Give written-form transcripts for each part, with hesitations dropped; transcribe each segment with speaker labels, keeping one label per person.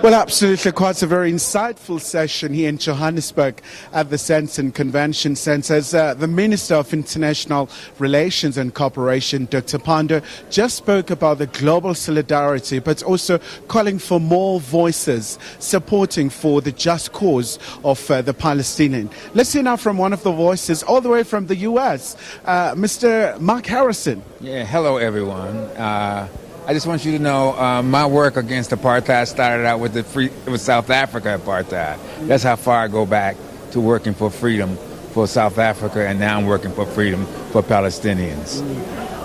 Speaker 1: Well, absolutely. Quite a very insightful session here in Johannesburg at the Sensen Convention Centre. As the Minister of International Relations and Cooperation, Dr. Pandor, just spoke about the global solidarity, but also calling for more voices supporting for the just cause of the Palestinian. Let's hear now from one of the voices, all the way from the U.S., Mr. Mark Harrison.
Speaker 2: Yeah, hello, everyone. I just want you to know my work against apartheid started out with with South Africa apartheid. That's how far I go back to working for freedom for South Africa, and now I'm working for freedom for Palestinians.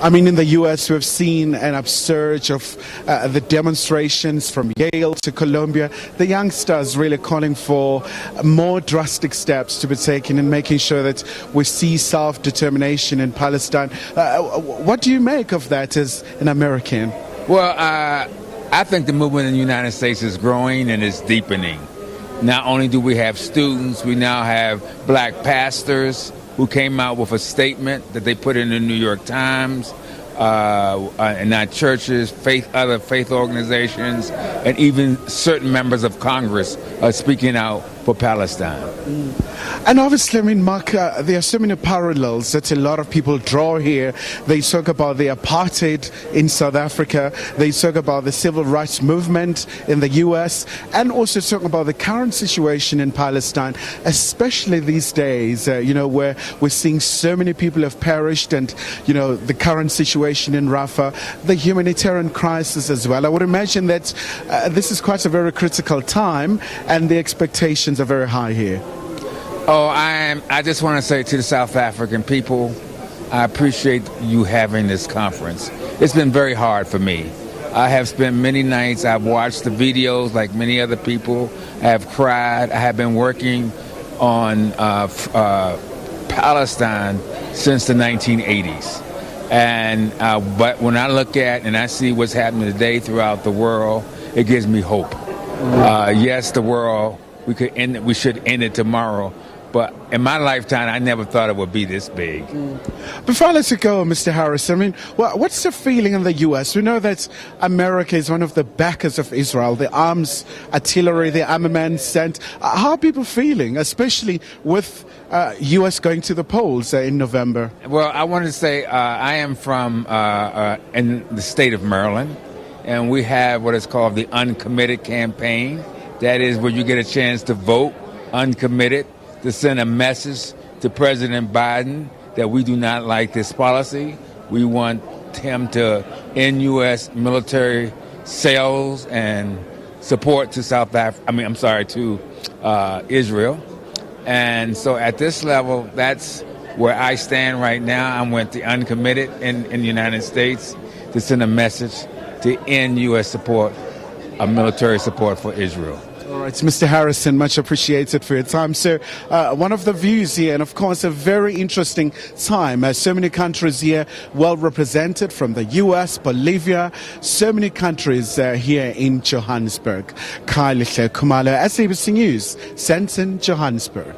Speaker 1: I mean, in the U.S., we've seen an upsurge of the demonstrations from Yale to Columbia. The youngsters really calling for more drastic steps to be taken in making sure that we see self-determination in Palestine. What do you make of that as an American?
Speaker 2: Well, I think the movement in the United States is growing and is deepening. Not only do we have students, we now have black pastors who came out with a statement that they put in the New York Times, and not churches, other faith organizations, and even certain members of Congress are speaking out for Palestine.
Speaker 1: And obviously, I mean, Mark, there are so many parallels that a lot of people draw here. They talk about the apartheid in South Africa. They talk about the civil rights movement in the U.S. and also talk about the current situation in Palestine, especially these days, where we're seeing so many people have perished and, the current situation in Rafah, the humanitarian crisis as well. I would imagine that this is quite a very critical time and the expectations are very high here.
Speaker 2: Oh, I just want to say to the South African people, I appreciate you having this conference. It's been very hard for me. I have spent many nights, I've watched the videos like many other people. I have cried. I have been working on Palestine since the 1980s. But when I look at and I see what's happening today throughout the world, it gives me hope. Yes, the world, we should end it tomorrow. But in my lifetime, I never thought it would be this big.
Speaker 1: Before I let you go, Mr. Harris, I mean, what's the feeling in the U.S.? We know that America is one of the backers of Israel, the arms, artillery, the armaments sent. How are people feeling, especially with U.S. going to the polls in November?
Speaker 2: Well, I wanted to say I am from in the state of Maryland, and we have what is called the uncommitted campaign. That is where you get a chance to vote uncommitted, to send a message to President Biden that we do not like this policy. We want him to end U.S. military sales and support to to Israel. And so at this level, that's where I stand right now. I'm with the uncommitted in the United States to send a message to end U.S. support, military support for Israel.
Speaker 1: All right, Mr. Harrison, much appreciated for your time, sir. One of the views here, and of course a very interesting time. So many countries here well represented, from the U.S., Bolivia, so many countries here in Johannesburg. Khayelihle, Khumalo, SABC News, Sensen, Johannesburg.